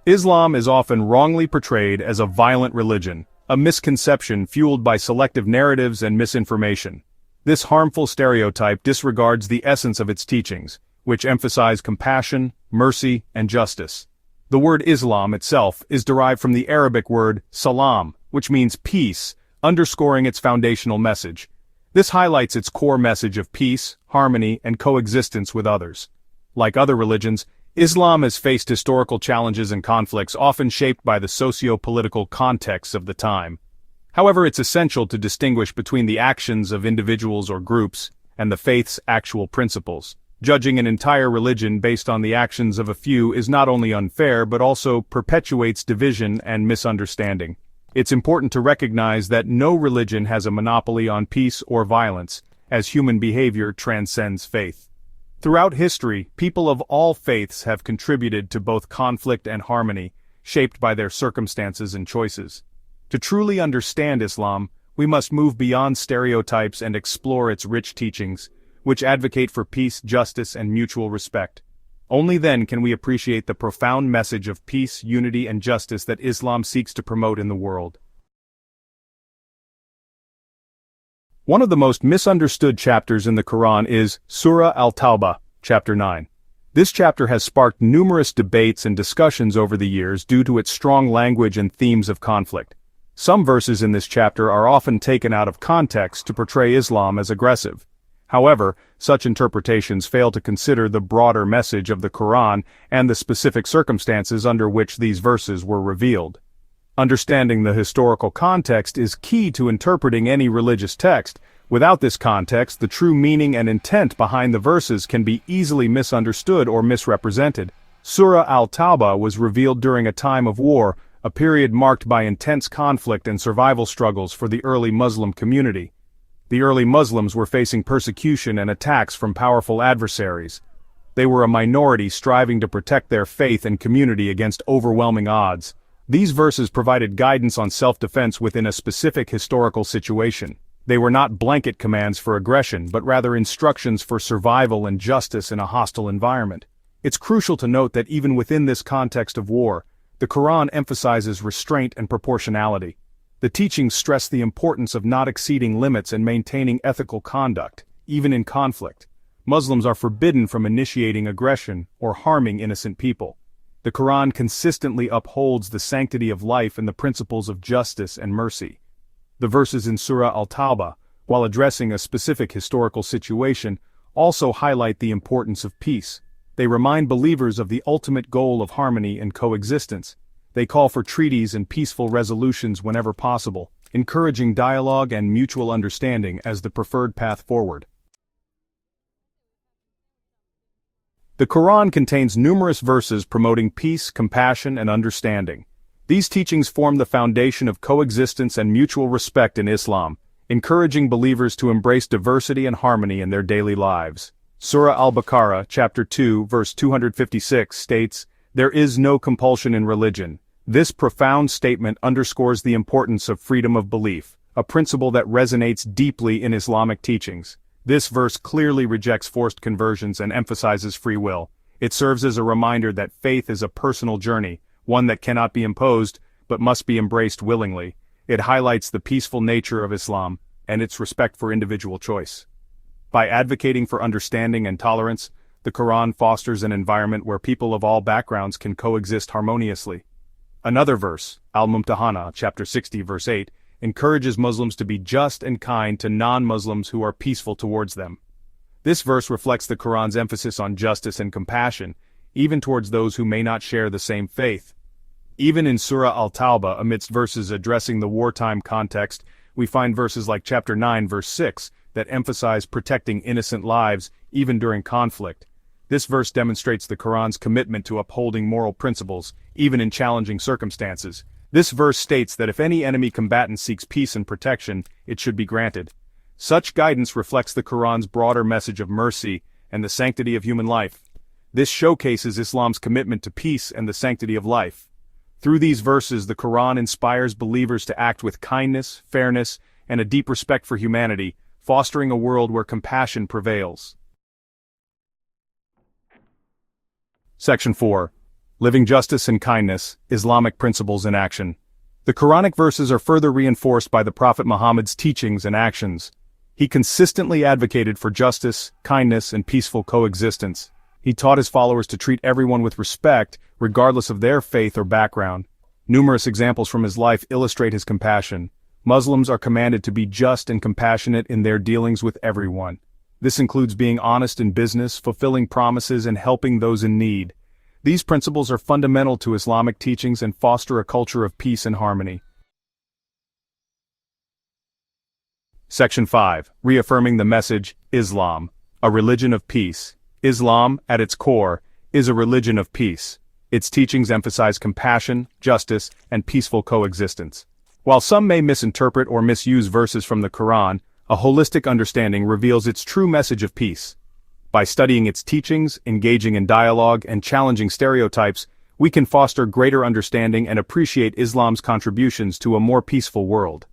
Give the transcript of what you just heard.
Islam is often wrongly portrayed as a violent religion, a misconception fueled by selective narratives and misinformation. This harmful stereotype disregards the essence of its teachings, which emphasize compassion, mercy, and justice. The word Islam itself is derived from the Arabic word salam, which means peace, underscoring its foundational message. This highlights its core message of peace, harmony, and coexistence with others. Like other religions, Islam has faced historical challenges and conflicts often shaped by the socio-political context of the time. However, it's essential to distinguish between the actions of individuals or groups and the faith's actual principles. Judging an entire religion based on the actions of a few is not only unfair but also perpetuates division and misunderstanding. It's important to recognize that no religion has a monopoly on peace or violence, as human behavior transcends faith. Throughout history, people of all faiths have contributed to both conflict and harmony, shaped by their circumstances and choices. To truly understand Islam, we must move beyond stereotypes and explore its rich teachings, which advocate for peace, justice, and mutual respect. Only then can we appreciate the profound message of peace, unity, and justice that Islam seeks to promote in the world. One of the most misunderstood chapters in the Quran is Surah Al-Tawbah, chapter 9. This chapter has sparked numerous debates and discussions over the years due to its strong language and themes of conflict. Some verses in this chapter are often taken out of context to portray Islam as aggressive. However, such interpretations fail to consider the broader message of the Quran and the specific circumstances under which these verses were revealed. Understanding the historical context is key to interpreting any religious text. Without this context, the true meaning and intent behind the verses can be easily misunderstood or misrepresented. Surah Al-Tawbah was revealed during a time of war, a period marked by intense conflict and survival struggles for the early Muslim community. The early Muslims were facing persecution and attacks from powerful adversaries. They were a minority striving to protect their faith and community against overwhelming odds. These verses provided guidance on self-defense within a specific historical situation. They were not blanket commands for aggression, but rather instructions for survival and justice in a hostile environment. It's crucial to note that even within this context of war, the Quran emphasizes restraint and proportionality. The teachings stress the importance of not exceeding limits and maintaining ethical conduct, even in conflict. Muslims are forbidden from initiating aggression or harming innocent people. The Quran consistently upholds the sanctity of life and the principles of justice and mercy. The verses in Surah Al-Tawbah, while addressing a specific historical situation, also highlight the importance of peace. They remind believers of the ultimate goal of harmony and coexistence. They call for treaties and peaceful resolutions whenever possible, encouraging dialogue and mutual understanding as the preferred path forward. The Quran contains numerous verses promoting peace, compassion, and understanding. These teachings form the foundation of coexistence and mutual respect in Islam, encouraging believers to embrace diversity and harmony in their daily lives. Surah Al-Baqarah, chapter 2, verse 256 states, "There is no compulsion in religion." This profound statement underscores the importance of freedom of belief, a principle that resonates deeply in Islamic teachings. This verse clearly rejects forced conversions and emphasizes free will. It serves as a reminder that faith is a personal journey, one that cannot be imposed, but must be embraced willingly. It highlights the peaceful nature of Islam and its respect for individual choice. By advocating for understanding and tolerance, the Quran fosters an environment where people of all backgrounds can coexist harmoniously. Another verse, Al-Mumtahana, chapter 60, verse 8, encourages Muslims to be just and kind to non-Muslims who are peaceful towards them. This verse reflects the Quran's emphasis on justice and compassion, even towards those who may not share the same faith. Even in Surah Al-Tawbah, amidst verses addressing the wartime context, we find verses like chapter 9, verse 6, that emphasize protecting innocent lives, even during conflict. This verse demonstrates the Quran's commitment to upholding moral principles, even in challenging circumstances. This verse states that if any enemy combatant seeks peace and protection, it should be granted. Such guidance reflects the Quran's broader message of mercy and the sanctity of human life. This showcases Islam's commitment to peace and the sanctity of life. Through these verses, the Quran inspires believers to act with kindness, fairness, and a deep respect for humanity, fostering a world where compassion prevails. Section 4. Living justice and kindness, Islamic principles in action. The Quranic verses are further reinforced by the Prophet Muhammad's teachings and actions. He consistently advocated for justice, kindness, and peaceful coexistence. He taught his followers to treat everyone with respect, regardless of their faith or background. Numerous examples from his life illustrate his compassion. Muslims are commanded to be just and compassionate in their dealings with everyone. This includes being honest in business, fulfilling promises, and helping those in need. These principles are fundamental to Islamic teachings and foster a culture of peace and harmony. Section 5. Reaffirming the message, Islam, a religion of peace. Islam, at its core, is a religion of peace. Its teachings emphasize compassion, justice, and peaceful coexistence. While some may misinterpret or misuse verses from the Quran, a holistic understanding reveals its true message of peace. By studying its teachings, engaging in dialogue, and challenging stereotypes, we can foster greater understanding and appreciate Islam's contributions to a more peaceful world.